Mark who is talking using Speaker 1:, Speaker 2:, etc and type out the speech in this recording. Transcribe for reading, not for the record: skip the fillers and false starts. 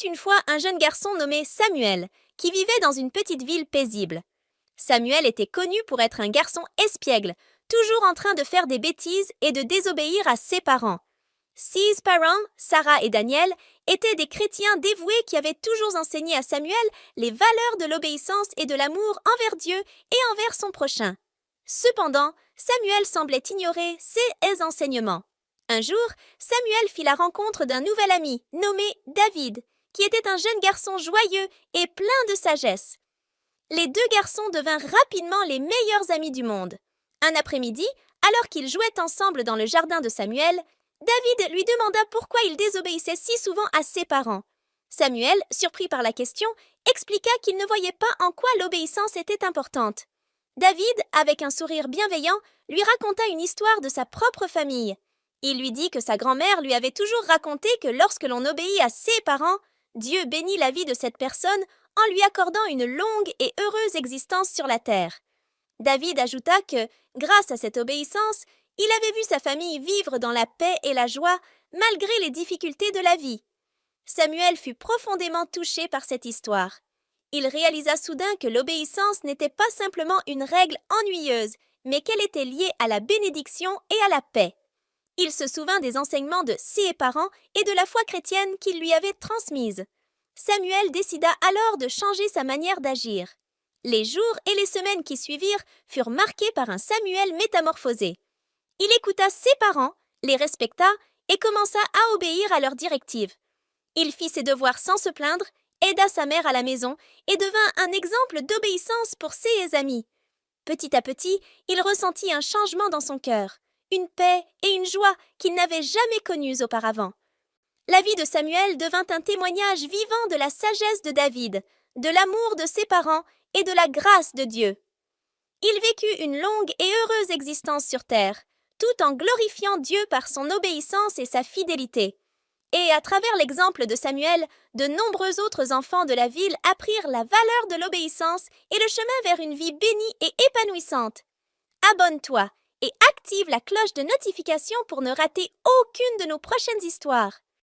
Speaker 1: était une fois un jeune garçon nommé Samuel, qui vivait dans une petite ville paisible. Samuel était connu pour être un garçon espiègle, toujours en train de faire des bêtises et de désobéir à ses parents. Ses parents, Sarah et Daniel, étaient des chrétiens dévoués qui avaient toujours enseigné à Samuel les valeurs de l'obéissance et de l'amour envers Dieu et envers son prochain. Cependant, Samuel semblait ignorer ces enseignements. Un jour, Samuel fit la rencontre d'un nouvel ami, nommé David, qui était un jeune garçon joyeux et plein de sagesse. Les deux garçons devinrent rapidement les meilleurs amis du monde. Un après-midi, alors qu'ils jouaient ensemble dans le jardin de Samuel, David lui demanda pourquoi il désobéissait si souvent à ses parents. Samuel, surpris par la question, expliqua qu'il ne voyait pas en quoi l'obéissance était importante. David, avec un sourire bienveillant, lui raconta une histoire de sa propre famille. Il lui dit que sa grand-mère lui avait toujours raconté que lorsque l'on obéit à ses parents, Dieu bénit la vie de cette personne en lui accordant une longue et heureuse existence sur la terre. David ajouta que, grâce à cette obéissance, il avait vu sa famille vivre dans la paix et la joie malgré les difficultés de la vie. Samuel fut profondément touché par cette histoire. Il réalisa soudain que l'obéissance n'était pas simplement une règle ennuyeuse, mais qu'elle était liée à la bénédiction et à la paix. Il se souvint des enseignements de ses parents et de la foi chrétienne qu'il lui avait transmise. Samuel décida alors de changer sa manière d'agir. Les jours et les semaines qui suivirent furent marqués par un Samuel métamorphosé. Il écouta ses parents, les respecta et commença à obéir à leurs directives. Il fit ses devoirs sans se plaindre, aida sa mère à la maison et devint un exemple d'obéissance pour ses amis. Petit à petit, il ressentit un changement dans son cœur, une paix et une joie qu'il n'avait jamais connues auparavant. La vie de Samuel devint un témoignage vivant de la sagesse de David, de l'amour de ses parents et de la grâce de Dieu. Il vécut une longue et heureuse existence sur terre, tout en glorifiant Dieu par son obéissance et sa fidélité. Et à travers l'exemple de Samuel, de nombreux autres enfants de la ville apprirent la valeur de l'obéissance et le chemin vers une vie bénie et épanouissante. Abonne-toi et active la cloche de notification pour ne rater aucune de nos prochaines histoires.